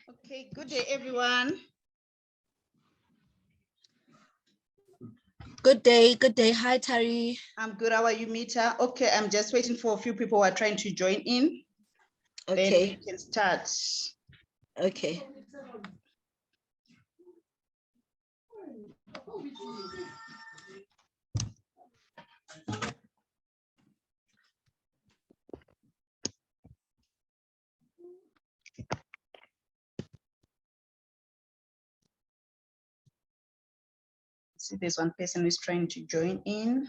Okay, good day, everyone. Good day, good day. Hi, Tarie. I'm good. How are you, Mita? Okay, I'm just waiting for a few people who are trying to join in. Okay. Then we can start. Okay. See, there's one person who's trying to join in.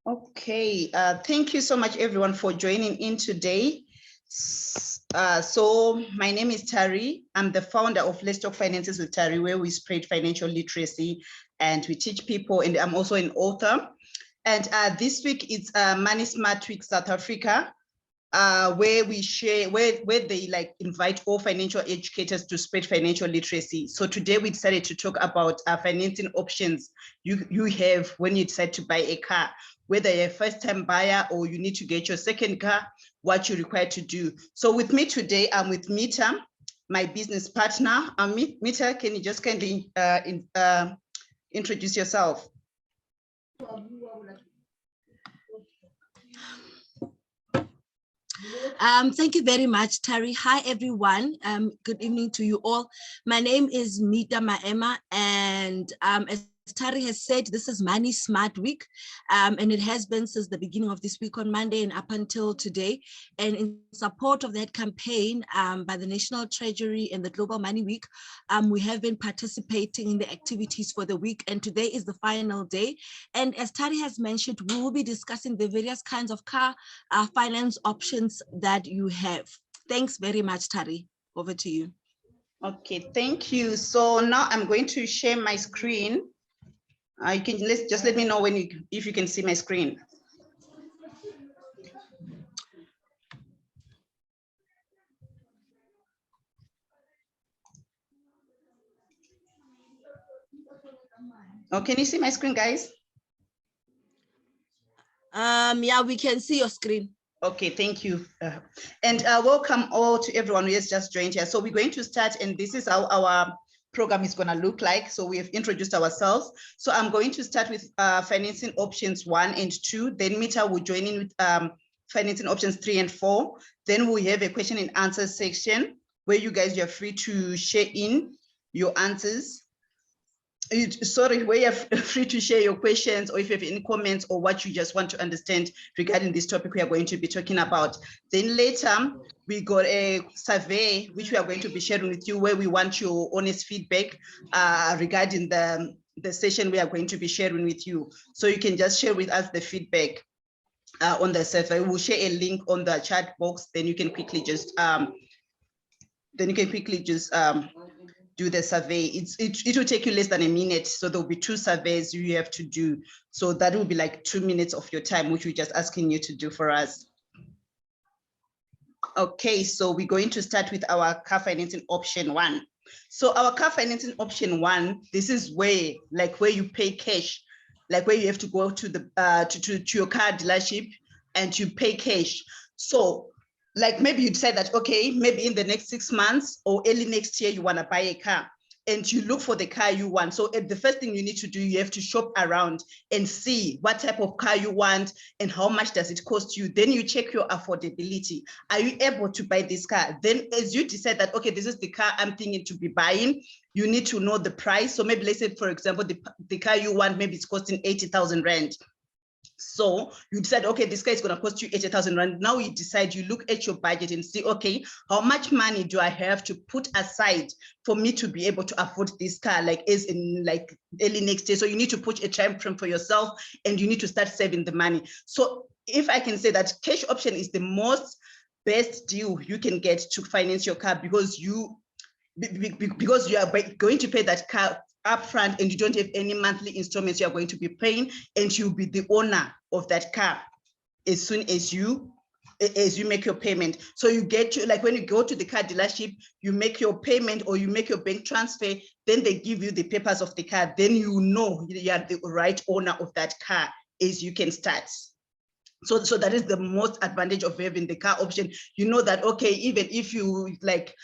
Okay, thank you so much, everyone, for joining in today. So my name is Tarie. I'm the founder of Let's Talk Finances with Tarie, where we spread financial literacy and we teach people, and I'm also an author. And this week it's Money Smart Week South Africa, where we share, where they like invite all financial educators to spread financial literacy. So today we decided to talk about financing options you have when you decide to buy a car, whether you're a first-time buyer or you need to get your second car, what you're required to do. So with me today, I'm with Mita, my business partner. Mita, can you just kindly introduce yourself? Thank you very much, Tarie. Hi, everyone. Good evening to you all. My name is Mita Maema, and as Tarie has said, this is Money Smart Week, and it has been since the beginning of this week on Monday and up until today. And in support of that campaign by the National Treasury and the Global Money Week, we have been participating in the activities for the week, and today is the final day. And as Tarie has mentioned, we will be discussing the various kinds of car finance options that you have. Thanks very much, Tarie. Over to you. Okay, thank you. So now I'm going to share my screen. You can just let me know when if you can see my screen. Oh, can you see my screen, guys? Yeah, we can see your screen. Okay, thank you. And welcome all to everyone who has just joined here. So we're going to start, and this is how our program is going to look like. So we have introduced ourselves. So I'm going to start with financing options 1 and 2. Then Mita will join in with financing options 3 and 4. Then we have a question and answer section where you guys are free to share in your answers. Sorry, where you're free to share your questions, or if you have any comments or what you just want to understand regarding this topic we are going to be talking about. Then later, we got a survey which we are going to be sharing with you, where we want your honest feedback regarding the session we are going to be sharing with you. So you can just share with us the feedback on the survey. We'll share a link on the chat box. Then you can quickly just do the survey. It will take you less than a minute. So there'll be 2 surveys you have to do. So that will be like 2 minutes of your time, which we're just asking you to do for us. Okay, so we're going to start with our car financing option 1. So our car financing option 1, this is where you pay cash, like where you have to go to the to your car dealership and you pay cash. So like maybe you decide that, okay, maybe in the next 6 months or early next year, you want to buy a car and you look for the car you want. So the first thing you need to do, you have to shop around and see what type of car you want and how much does it cost you. Then you check your affordability. Are you able to buy this car? Then as you decide that, okay, this is the car I'm thinking to be buying, you need to know the price. So maybe let's say, for example, the car you want, maybe it's costing 80,000 rand. So you decide, okay, this car is going to cost you 80,000 rand. Now you decide, you look at your budget and see, okay, how much money do I have to put aside for me to be able to afford this car, like as in like early next year. So you need to put a time frame for yourself and you need to start saving the money. So if I can say that cash option is the most best deal you can get to finance your car, because you are going to pay that car upfront and you don't have any monthly installments you are going to be paying, and you'll be the owner of that car as soon as you make your payment. So you get to, like when you go to the car dealership, you make your payment or you make your bank transfer, then they give you the papers of the car, then you know you are the right owner of that car is you can start. So that is the most advantage of having the car option. You know that, okay, even if you like,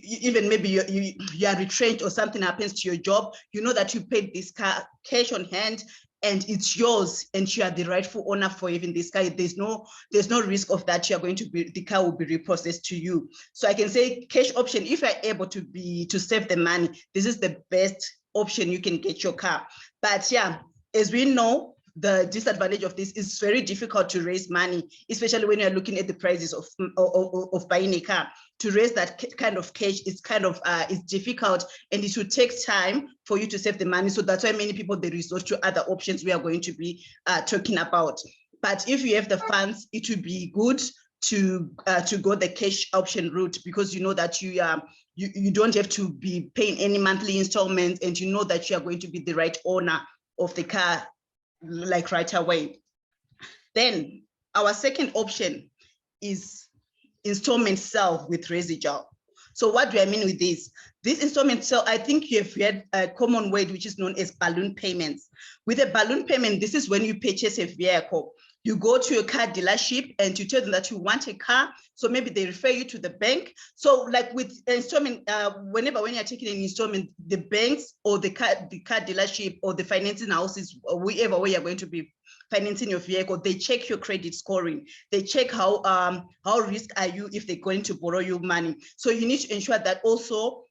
even maybe you are retrenched or something happens to your job, you know that you paid this car cash on hand and it's yours and you are the rightful owner for even this car. There's no risk of that you are going to be, the car will be reprocessed to you. So I can say cash option, if you're able to save the money, this is the best option you can get your car. But yeah, as we know, the disadvantage of this is very difficult to raise money, especially when you're looking at the prices of buying a car. To raise that kind of cash is kind of is difficult, and it will take time for you to save the money. So that's why many people, they resort to other options we are going to be talking about. But if you have the funds, it would be good to go the cash option route, because you know that you don't have to be paying any monthly installments, and you know that you are going to be the right owner of the car like right away. Then our second option is installment sale with residual. So what do I mean with this? This installment sale, I think you've heard a common word which is known as balloon payments. With a balloon payment, this is when you purchase a vehicle. You go to a car dealership and you tell them that you want a car. So maybe they refer you to the bank. So like with installment, when you're taking an installment, the banks or the car dealership or the financing houses, or wherever way you're going to be financing your vehicle, they check your credit scoring. They check how risk are you if they're going to borrow you money. So you need to ensure that also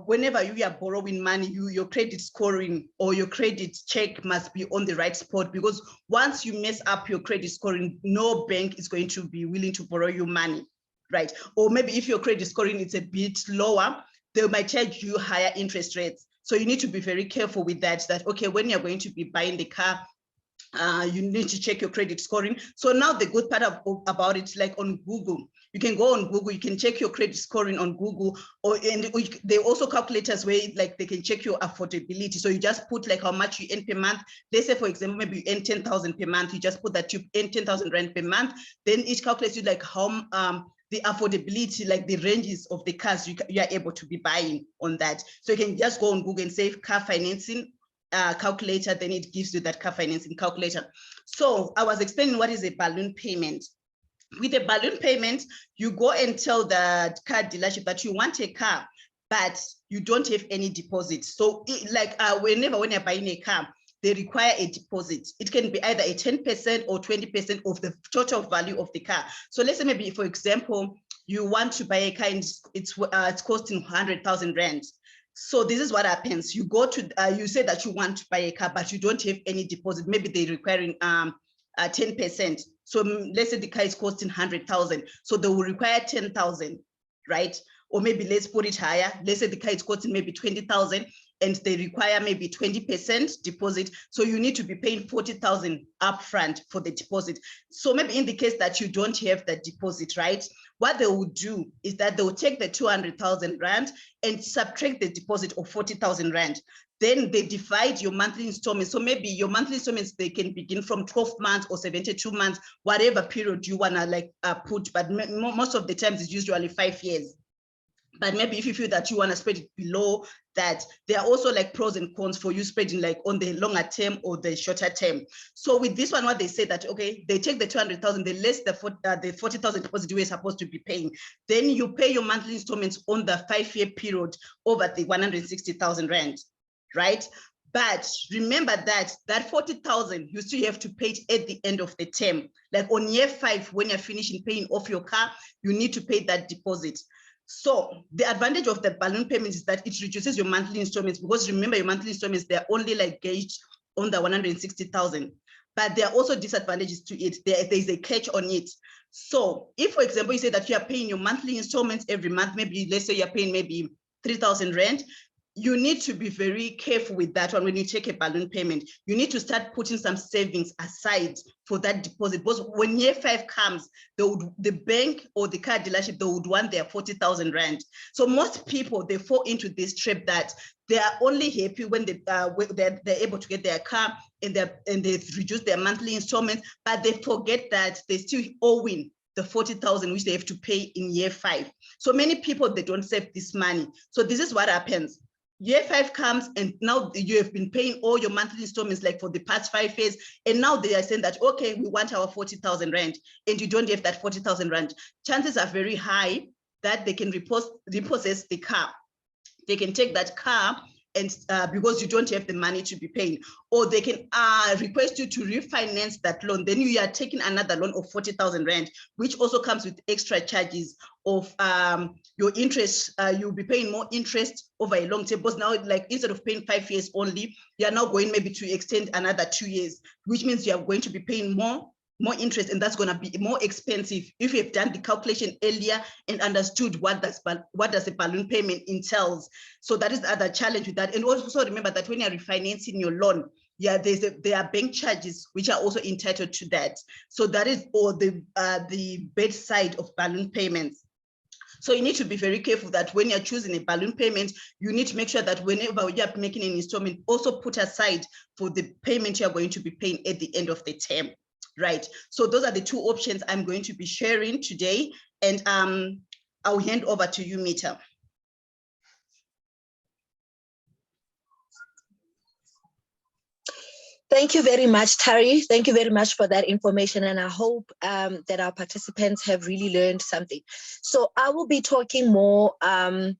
whenever you are borrowing money, your credit scoring or your credit check must be on the right spot, because once you mess up your credit scoring, no bank is going to be willing to borrow you money, right? Or maybe if your credit scoring is a bit lower, they might charge you higher interest rates. So you need to be very careful with that, okay, when you're going to be buying the car, you need to check your credit scoring. So now the good part about it, like on Google, you can go on Google, you can check your credit scoring on Google, and they also calculators where like they can check your affordability. So you just put like how much you earn per month. Let's say, for example, maybe you earn 10,000 per month. You just put that you earn 10,000 rand per month. Then it calculates you like how the affordability, like the ranges of the cars you are able to be buying on that. So you can just go on Google and say car financing calculator, then it gives you that car financing calculator. So I was explaining what is a balloon payment. With a balloon payment, you go and tell the car dealership that you want a car, but you don't have any deposit. So when you're buying a car, they require a deposit. It can be either a 10% or 20% of the total value of the car. So let's say maybe, for example, you want to buy a car and it's costing 100,000 rand. So this is what happens. You go to, you say that you want to buy a car, but you don't have any deposit. Maybe they're requiring 10%. So let's say the car is costing 100,000. So they will require 10,000, right? Or maybe let's put it higher. Let's say the car is costing maybe 20,000 and they require maybe 20% deposit. So you need to be paying 40,000 upfront for the deposit. So maybe in the case that you don't have that deposit, right? What they will do is that they will take the 200,000 rand and subtract the deposit of 40,000 rand. Then they divide your monthly installments. So maybe your monthly installments, they can begin from 12 months or 72 months, whatever period you wanna put, but most of the times it's usually 5 years. But maybe if you feel that you want to spread it below that, there are also like pros and cons for you spreading like on the longer term or the shorter term. So with this one, what they say that, okay, they take the 200,000, they less the 40,000 deposit you were supposed to be paying. Then you pay your monthly installments on the 5-year period over the 160,000 rand, right? But remember that 40,000, you still have to pay it at the end of the term. Like on year 5, when you're finishing paying off your car, you need to pay that deposit. So the advantage of the balloon payment is that it reduces your monthly installments, because remember your monthly installments, they're only like gauged on the 160,000, but there are also disadvantages to it. There's a catch on it. So if, for example, you say that you are paying your monthly installments every month, maybe let's say you're paying maybe 3,000 rand, you need to be very careful with that one. When you take a balloon payment, you need to start putting some savings aside for that deposit, because when year 5 comes, the bank or the car dealership, they would want their 40,000 rand. So most people, they fall into this trap that they are only happy when they're able to get their car and they've reduced their monthly installments, but they forget that they're still owing the 40,000 which they have to pay in year 5. So many people, they don't save this money. So this is what happens. year 5 comes and now you have been paying all your monthly installments like for the past 5 years, and now they are saying that, okay, we want our 40,000 rand, and you don't have that 40,000 rand, chances are very high that they can repossess the car. They can take that car and because you don't have the money to be paying, or they can request you to refinance that loan. Then you are taking another loan of 40,000 rand, which also comes with extra charges of your interest. You'll be paying more interest over a long term, because now, like, instead of paying 5 years only, you are now going maybe to extend another 2 years, which means you are going to be paying more interest, and that's going to be more expensive if you have done the calculation earlier and understood what does a balloon payment entails. So that is the other challenge with that. And also remember that when you're refinancing your loan, yeah, there are bank charges which are also entitled to that. So that is all the bad side of balloon payments. So you need to be very careful that when you're choosing a balloon payment, you need to make sure that whenever you're making an installment, also put aside for the payment you're going to be paying at the end of the term. Right. So those are the 2 options I'm going to be sharing today. And I'll hand over to you, Mita. Thank you very much, Tarie. Thank you very much for that information. And I hope that our participants have really learned something. So I will be talking more on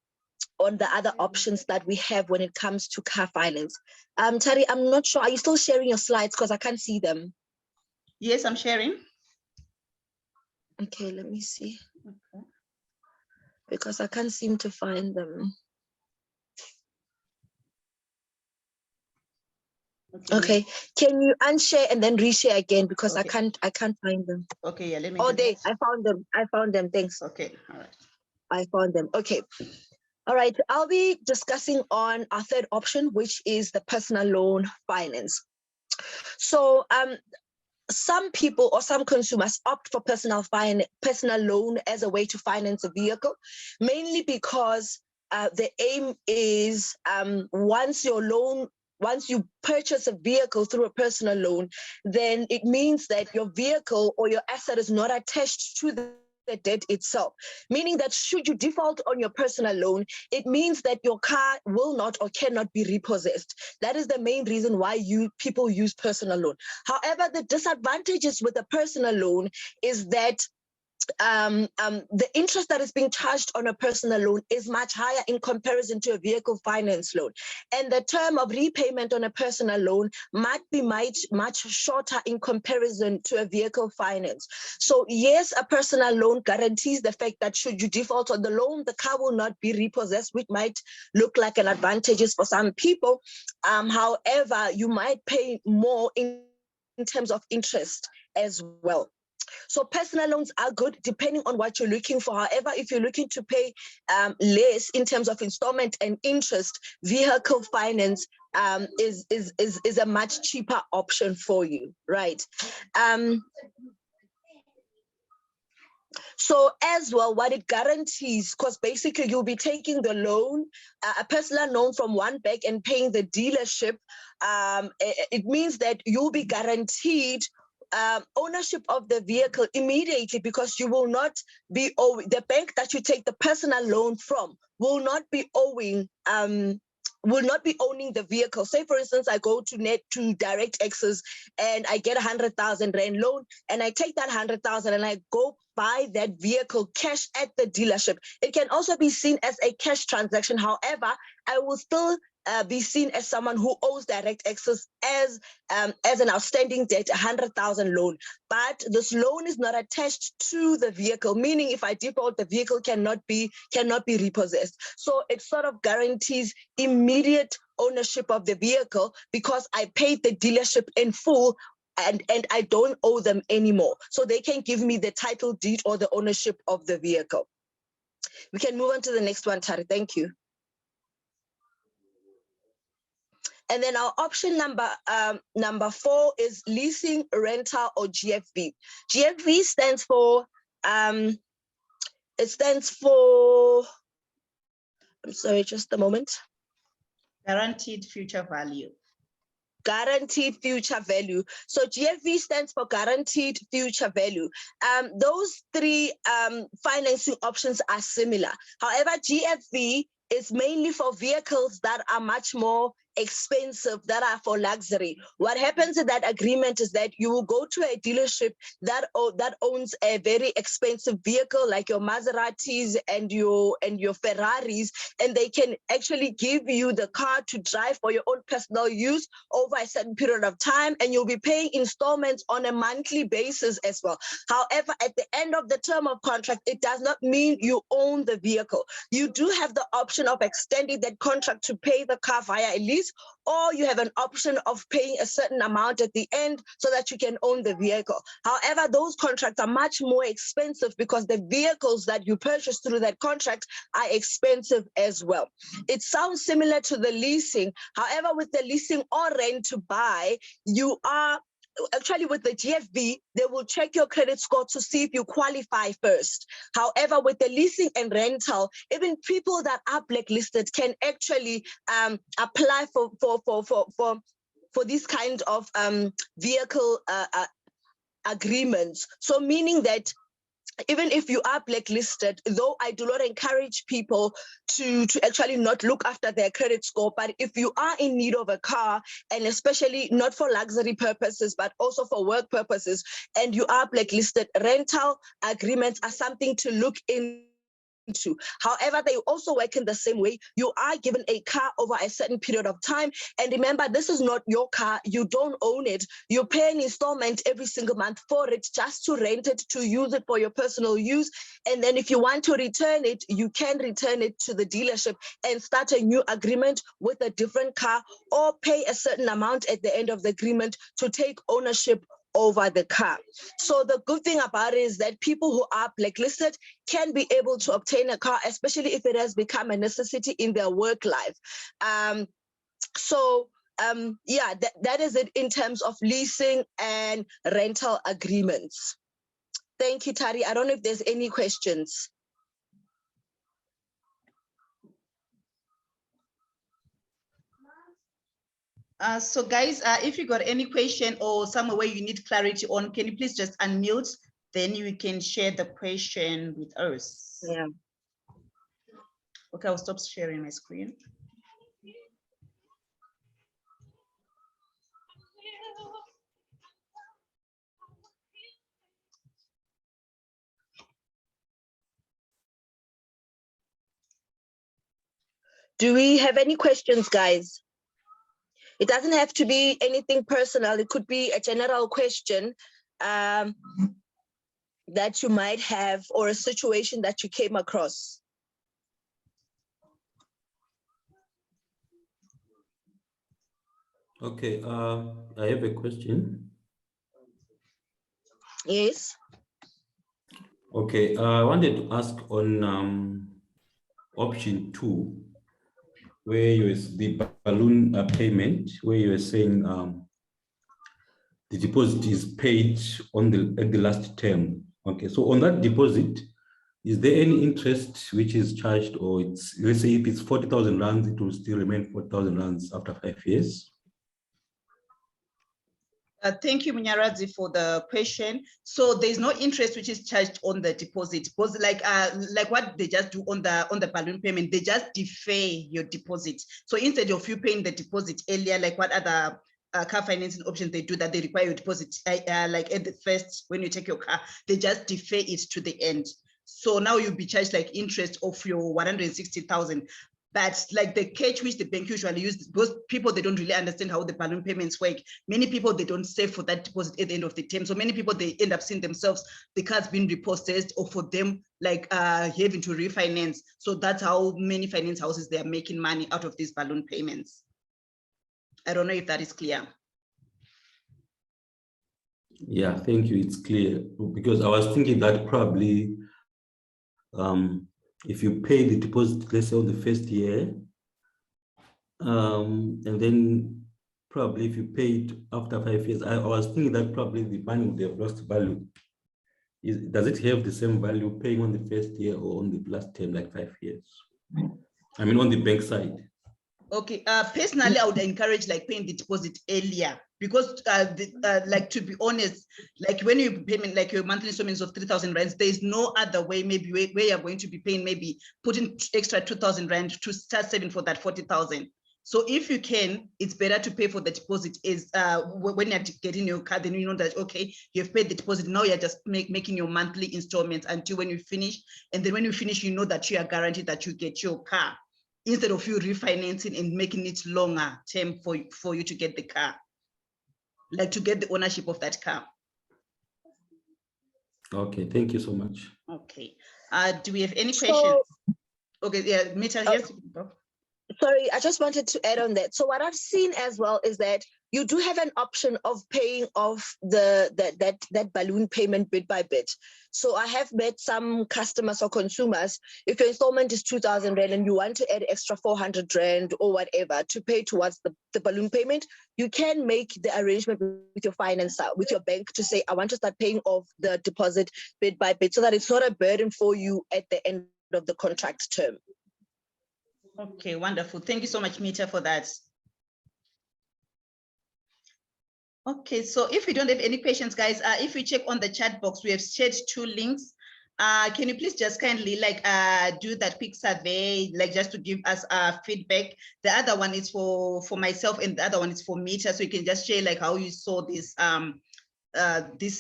the other options that we have when it comes to car finance. Tarie, I'm not sure. Are you still sharing your slides? Because I can't see them. Yes, I'm sharing. Okay, let me see. Okay. Because I can't seem to find them. Okay. Can you unshare and then reshare again, because okay. I can't find them. Okay, yeah, let me. Oh, I found them. Thanks. Okay, all right. I found them. Okay. All right. I'll be discussing on our third option, which is the personal loan finance. So some people or some consumers opt for personal loan as a way to finance a vehicle, mainly because the aim is once you purchase a vehicle through a personal loan, then it means that your vehicle or your asset is not attached to the debt itself, meaning that should you default on your personal loan, it means that your car will not or cannot be repossessed. That is the main reason why people use personal loan. However, the disadvantages with a personal loan is that the interest that is being charged on a personal loan is much higher in comparison to a vehicle finance loan. And the term of repayment on a personal loan might be much shorter in comparison to a vehicle finance. So yes, a personal loan guarantees the fact that should you default on the loan, the car will not be repossessed, which might look like an advantage for some people. However, you might pay more in terms of interest as well. So personal loans are good depending on what you're looking for. However, if you're looking to pay less in terms of installment and interest, vehicle finance is a much cheaper option for you, right? So as well, what it guarantees, because basically you'll be taking the loan, a personal loan from one bank and paying the dealership, it means that you'll be guaranteed ownership of the vehicle immediately, because you will not be owing, the bank that you take the personal loan from will not be owning the vehicle. Say for instance, I go to direct access and I get 100,000 rand loan, and I take that 100,000 and I go buy that vehicle cash at the dealership. It can also be seen as a cash transaction. However, I will still be seen as someone who owes direct access as an outstanding debt, 100,000 loan. But this loan is not attached to the vehicle, meaning if I default, the vehicle cannot be repossessed. So it sort of guarantees immediate ownership of the vehicle because I paid the dealership in full and I don't owe them anymore. So they can give me the title deed or the ownership of the vehicle. We can move on to the next one, Tarie. Thank you. And then our option number 4 is leasing, rental, or GFV. GFV stands for I'm sorry, just a moment. Guaranteed future value. Guaranteed future value. So GFV stands for guaranteed future value. Those three financing options are similar. However, GFV is mainly for vehicles that are much more expensive, that are for luxury. What happens in that agreement is that you will go to a dealership that owns a very expensive vehicle like your Maseratis and your Ferraris, and they can actually give you the car to drive for your own personal use over a certain period of time, and you'll be paying installments on a monthly basis as well. However, at the end of the term of contract, it does not mean you own the vehicle. You do have the option of extending that contract to pay the car via a lease, or you have an option of paying a certain amount at the end so that you can own the vehicle. However, those contracts are much more expensive because the vehicles that you purchase through that contract are expensive as well. It sounds similar to the leasing. However, with the leasing or rent to buy, you are actually with the GFV, they will check your credit score to see if you qualify first. However, with the leasing and rental, even people that are blacklisted can actually apply for this kind of vehicle agreements. So meaning that even if you are blacklisted, though I do not encourage people to actually not look after their credit score, but if you are in need of a car, and especially not for luxury purposes, but also for work purposes, and you are blacklisted, rental agreements are something to look into. However, they also work in the same way. You are given a car over a certain period of time. And remember, this is not your car. You don't own it. You pay an installment every single month for it, just to rent it, to use it for your personal use. And then if you want to return it, you can return it to the dealership and start a new agreement with a different car, or pay a certain amount at the end of the agreement to take ownership over the car. So the good thing about it is that people who are blacklisted can be able to obtain a car, especially if it has become a necessity in their work life. Yeah, that is it in terms of leasing and rental agreements. Thank you, Tarie. I don't know if there's any questions. So guys, if you got any question or somewhere where you need clarity on, can you please just unmute? Then you can share the question with us. Yeah. Okay, I'll stop sharing my screen. Do we have any questions, guys? It doesn't have to be anything personal. It could be a general question that you might have, or a situation that you came across. Okay, I have a question. Yes. Okay, I wanted to ask on option 2, where you is the balloon payment, where you are saying the deposit is paid at the last term. Okay, so on that deposit, is there any interest which is charged, or it's, let's say if it's 40,000 rands, it will still remain 40,000 rands after 5 years? Thank you, Munyaradzi, for the question. So there's no interest which is charged on the deposit, because like what they just do on the balloon payment, they just defer your deposit. So instead of you paying the deposit earlier, like what other car financing options they do, that they require your deposit like at the first when you take your car, they just defer it to the end. So now you'll be charged like interest of your 160,000. But like the catch which the bank usually use, because people, they don't really understand how the balloon payments work. Many people, they don't save for that deposit at the end of the term. So many people, they end up seeing themselves, the cards being repossessed, or for them like having to refinance. So that's how many finance houses, they are making money out of these balloon payments. I don't know if that is clear. Yeah, thank you. It's clear, because I was thinking that probably if you pay the deposit, let's say on the first year, and then probably if you pay it after 5 years, I was thinking that probably the money would have lost value. Does it have the same value paying on the first year or on the last term, like 5 years? I mean, on the bank side. Okay, personally, I would encourage like paying the deposit earlier because like to be honest, like when you payment like your monthly installments of 3,000 rands, there is no other way maybe where you're going to be paying maybe putting extra 2,000 rand to start saving for that 40,000. So if you can, it's better to pay for the deposit is when you're getting your car, then you know that okay, you've paid the deposit. Now you're just making your monthly installments until when you finish, and then when you finish, you know that you are guaranteed that you get your car, instead of you refinancing and making it longer term for you to get the car, like to get the ownership of that car. Okay, thank you so much. Okay. Do we have any questions? Okay, yeah, Mita, yes. Sorry, I just wanted to add on that. So what I've seen as well is that you do have an option of paying off that balloon payment bit by bit. So I have met some customers or consumers, if your installment is 2,000 rand and you want to add extra 400 rand or whatever to pay towards the balloon payment, you can make the arrangement with your financer, with your bank, to say, I want to start paying off the deposit bit by bit so that it's not a burden for you at the end of the contract term. Okay, wonderful. Thank you so much, Mita, for that. Okay, so if we don't have any questions, guys, if you check on the chat box, we have shared 2 links. Can you please just kindly like do that quick survey, like just to give us feedback? The other one is for myself, and the other one is for Mita, so you can just share like how you saw this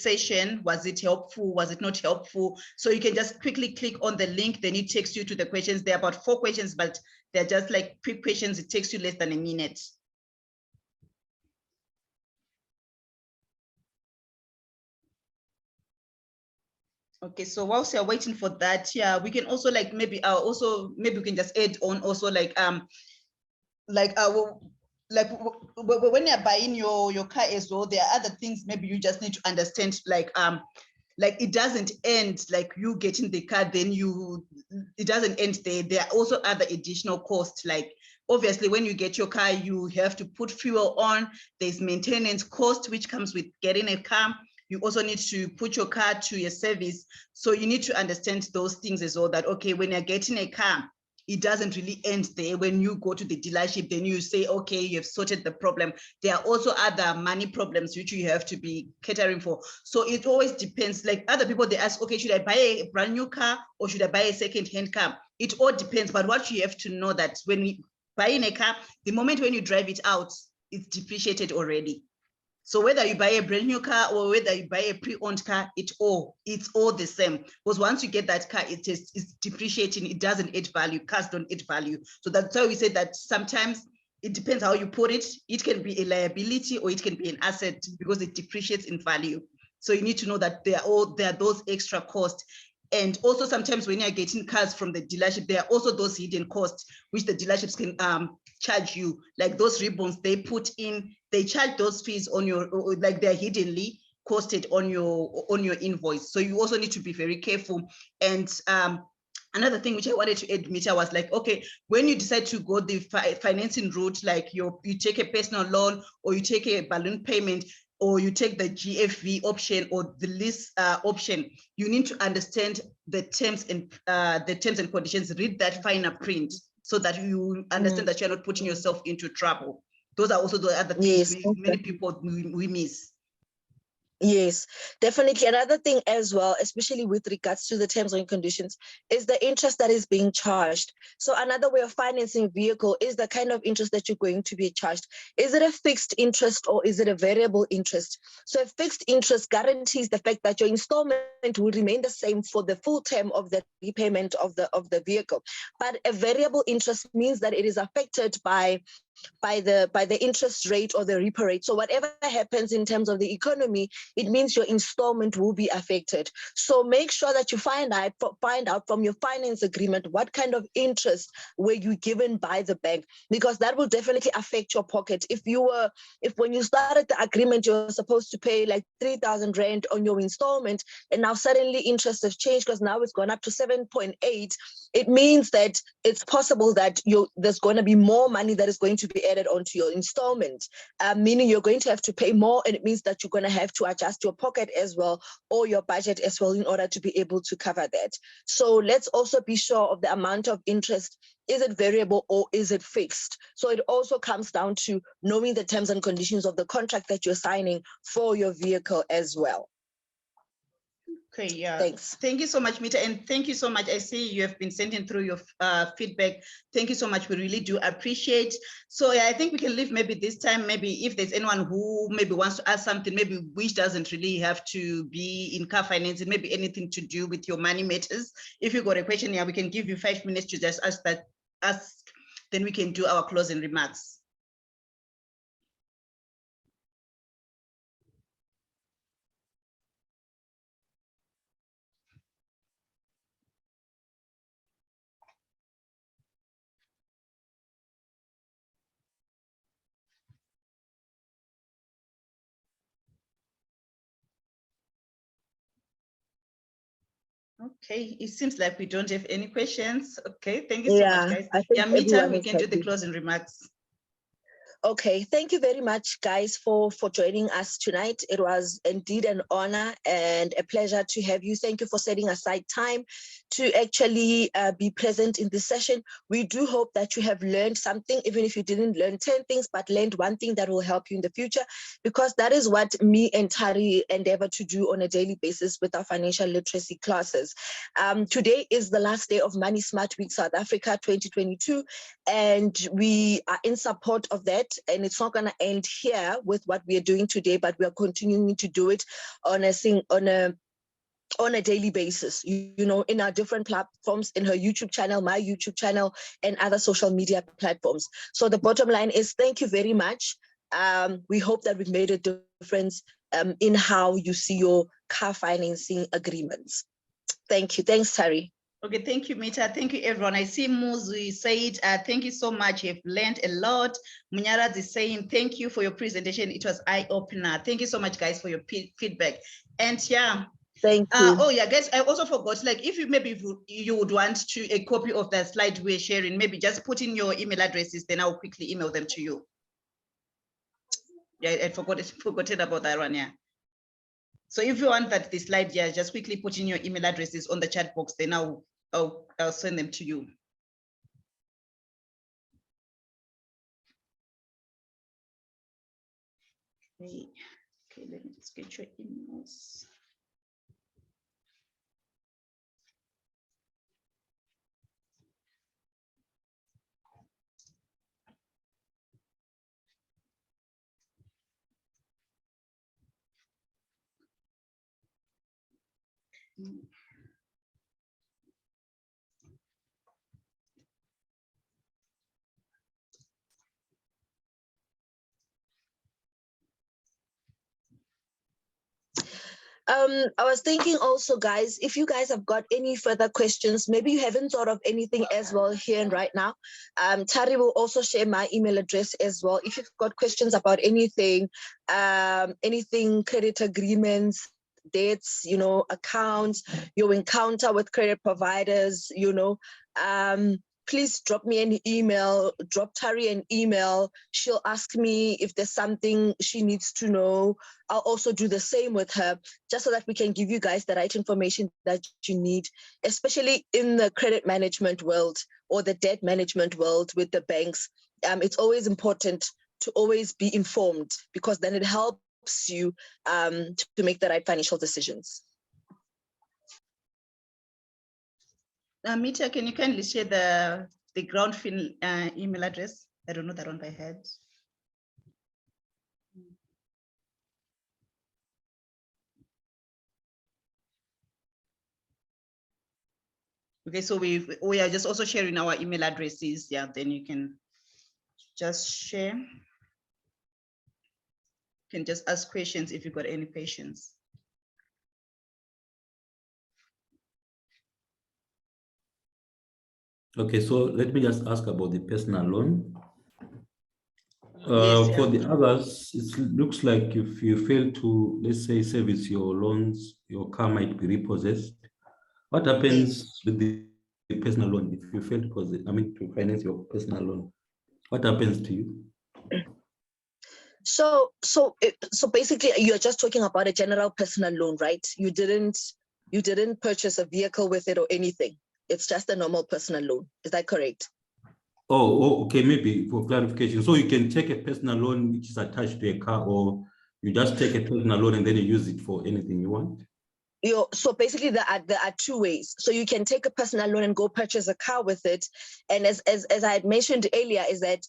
session. Was it helpful? Was it not helpful? So you can just quickly click on the link, then it takes you to the questions. There are about 4 questions, but they're just like quick questions. It takes you less than a minute. Okay, so whilst you're waiting for that, yeah, we can also like maybe we can just add on also like when you're buying your car as well, there are other things maybe you just need to understand, like it doesn't end like you getting the car, then it doesn't end there. There are also other additional costs, like obviously when you get your car, you have to put fuel on. There's maintenance cost which comes with getting a car. You also need to put your car to your service. So you need to understand those things as well, that okay, when you're getting a car, it doesn't really end there. When you go to the dealership, then you say, okay, you've sorted the problem. There are also other money problems which you have to be catering for. So it always depends. Like other people, they ask, okay, should I buy a brand new car or should I buy a second-hand car? It all depends. But what you have to know that when you buying a car, the moment when you drive it out, it's depreciated already. So whether you buy a brand new car or whether you buy a pre-owned car, it's all the same. Because once you get that car, it's depreciating. It doesn't add value. Cars don't add value. So that's why we say that sometimes it depends how you put it. It can be a liability or it can be an asset because it depreciates in value. So you need to know that there are those extra costs. And also sometimes when you're getting cars from the dealership, there are also those hidden costs which the dealerships can charge you, like those ribbons they put in. They charge those fees on your, like they're hiddenly costed on your invoice. So you also need to be very careful. And another thing which I wanted to add, Mita, was like, okay, when you decide to go the financing route, like you take a personal loan or you take a balloon payment, or you take the GFV option or the lease option, you need to understand the terms and conditions. Read that finer print so that you understand that you're not putting yourself into trouble. Those are also the other things many people we miss. Yes, definitely. Another thing as well, especially with regards to the terms and conditions, is the interest that is being charged. So another way of financing a vehicle is the kind of interest that you're going to be charged. Is it a fixed interest or is it a variable interest? So a fixed interest guarantees the fact that your installment will remain the same for the full term of the repayment of the vehicle. But a variable interest means that it is affected by the interest rate or the repo rate. So whatever happens in terms of the economy, it means your installment will be affected. So make sure that you find out from your finance agreement what kind of interest were you given by the bank, because that will definitely affect your pocket. If when you started the agreement, you're supposed to pay like 3,000 rand on your installment, and now suddenly interest has changed because now it's gone up to 7.8. It means that it's possible that there's going to be more money that is going to to be added onto your installment, meaning you're going to have to pay more, and it means that you're going to have to adjust your pocket as well, or your budget as well, in order to be able to cover that. So let's also be sure of the amount of interest. Is it variable or is it fixed? So it also comes down to knowing the terms and conditions of the contract that you're signing for your vehicle as well. Okay, yeah. Thanks. Thank you so much, Mita, and thank you so much. I see you have been sending through your feedback. Thank you so much. We really do appreciate. So yeah, I think we can leave maybe this time. Maybe if there's anyone who maybe wants to ask something, maybe which doesn't really have to be in car financing, maybe anything to do with your money matters. If you got a question, yeah, we can give you 5 minutes to just ask. Then we can do our closing remarks. Okay, it seems like we don't have any questions. Okay, thank you so much, guys. I think Yeah, Mita, we is can do the happy. closing remarks. Okay, thank you very much, guys, for joining us tonight. It was indeed an honor and a pleasure to have you. Thank you for setting aside time to actually be present in this session. We do hope that you have learned something, even if you didn't learn 10 things, but learned one thing that will help you in the future, because that is what me and Tarie endeavor to do on a daily basis with our financial literacy classes. Today is the last day of Money Smart Week South Africa 2022, and we are in support of that. And it's not going to end here with what we are doing today, but we are continuing to do it on a daily basis, you know, in our different platforms, in her YouTube channel, my YouTube channel, and other social media platforms. So the bottom line is, thank you very much. We hope that we've made a difference in how you see your car financing agreements. Thank you. Thanks, Tarie. Okay, thank you, Mita. Thank you, everyone. I see Muzi said, thank you so much. You've learned a lot. Munyara is saying, thank you for your presentation. It was eye-opener. Thank you so much, guys, for your feedback. And yeah. Thank you. Oh yeah, guys, I also forgot, like, if you maybe you would want a copy of the slide we're sharing, maybe just put in your email addresses, then I'll quickly email them to you. Yeah, I forgotten about that one, yeah. So if you want that the slide, yeah, just quickly put in your email addresses on the chat box, then I'll send them to you. Okay, let me just get your emails. I was thinking also, guys, if you guys have got any further questions, maybe you haven't thought of anything as well here and right now, Tarie will also share my email address as well. If you've got questions about anything, credit agreements, debts, you know, accounts, your encounter with credit providers, you know, please drop me an email, drop Tarie an email. She'll ask me if there's something she needs to know. I'll also do the same with her, just so that we can give you guys the right information that you need, especially in the credit management world or the debt management world with the banks. It's always important to always be informed, because then it helps you to make the right financial decisions. Mita, can you kindly share the ground fin email address? I don't know that one by head. Okay, so we are just also sharing our email addresses. Yeah, then you can just share. You can just ask questions if you've got any questions. Okay, so let me just ask about the personal loan. Yes, for the others, it looks like if you fail to, let's say, service your loans, your car might be repossessed. What happens with the personal loan if you fail to finance your personal loan? what happens to you? So basically, you're just talking about a general personal loan, right? You didn't purchase a vehicle with it or anything. It's just a normal personal loan. Is that correct? Oh, okay. Maybe for clarification. So you can take a personal loan which is attached to a car, or you just take a personal loan and then you use it for anything you want? So basically there are two ways. So you can take a personal loan and go purchase a car with it. And as I had mentioned earlier, is that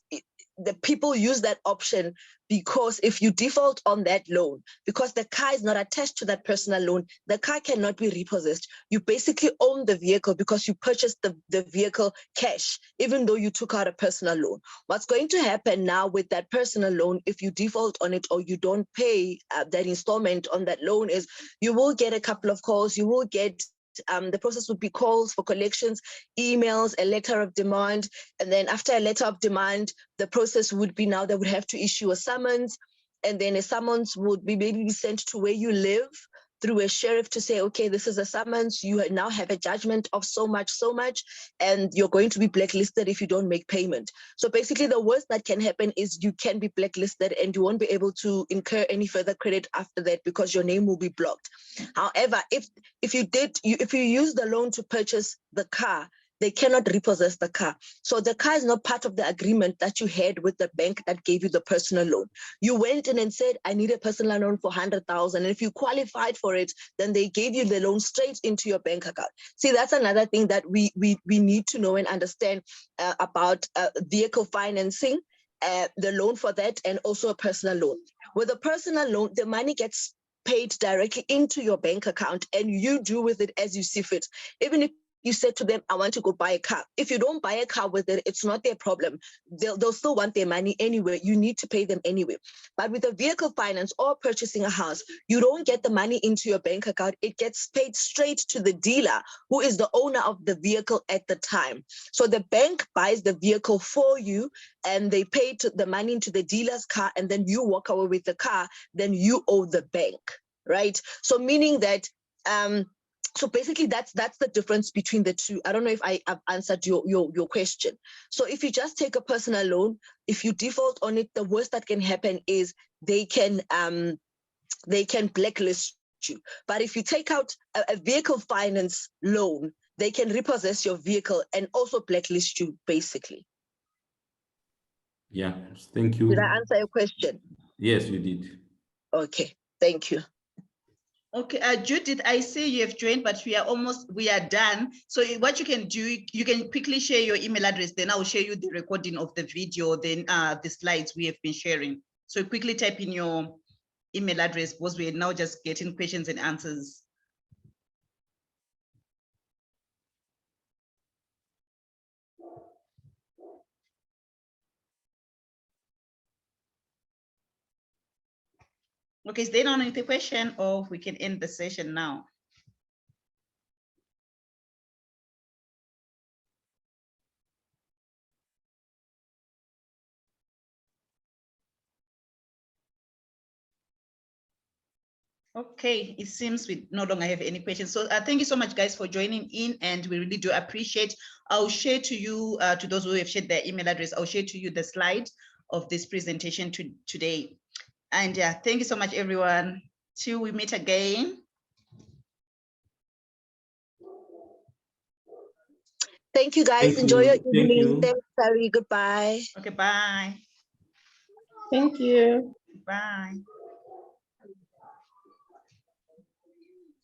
the people use that option because if you default on that loan, because the car is not attached to that personal loan, the car cannot be repossessed. You basically own the vehicle because you purchased the vehicle cash, even though you took out a personal loan. What's going to happen now with that personal loan, if you default on it or you don't pay that installment on that loan, is you will get a couple of calls, you will get the process would be calls for collections, emails, a letter of demand. And then after a letter of demand, the process would be now they would have to issue a summons. And then a summons would be maybe sent to where you live through a sheriff to say, okay, this is a summons. You now have a judgment of so much, and you're going to be blacklisted if you don't make payment. So basically the worst that can happen is you can be blacklisted and you won't be able to incur any further credit after that because your name will be blocked. However, if you use the loan to purchase the car, they cannot repossess the car. So the car is not part of the agreement that you had with the bank that gave you the personal loan. You went in and said, I need a personal loan for 100,000. And if you qualified for it, then they gave you the loan straight into your bank account. See, that's another thing that we need to know and understand about vehicle financing, the loan for that, and also a personal loan. With a personal loan, the money gets paid directly into your bank account and you do with it as you see fit. Even if you said to them, I want to go buy a car. If you don't buy a car with it, it's not their problem. They'll still want their money anyway. You need to pay them anyway. But with a vehicle finance or purchasing a house, you don't get the money into your bank account. It gets paid straight to the dealer, who is the owner of the vehicle at the time. So the bank buys the vehicle for you and they pay the money into the dealer's car, and then you walk away with the car, then you owe the bank, right? So meaning that so basically that's the difference between the two. I don't know if I've answered your question. So if you just take a personal loan, if you default on it, the worst that can happen is they can blacklist you. But if you take out a vehicle finance loan, they can repossess your vehicle and also blacklist you, basically. Yeah, thank you. Did I answer your question? Yes, you did. Okay, thank you. Okay, Judith, I see you have joined, but we are done. So what you can do, you can quickly share your email address, then I'll share you the recording of the video, then the slides we have been sharing. So quickly type in your email address because we're now just getting questions and answers. Okay, is there not any question, or we can end the session now? Okay, it seems we no longer have any questions. So thank you so much, guys, for joining in, and we really do appreciate. I'll share to you, to those who have shared their email address, I'll share to you the slide of this presentation today. And yeah, thank you so much, everyone. Till we meet again. Thank you, guys. Enjoy your evening. Thanks, Tarie. Goodbye. Okay, bye. Thank you. Bye.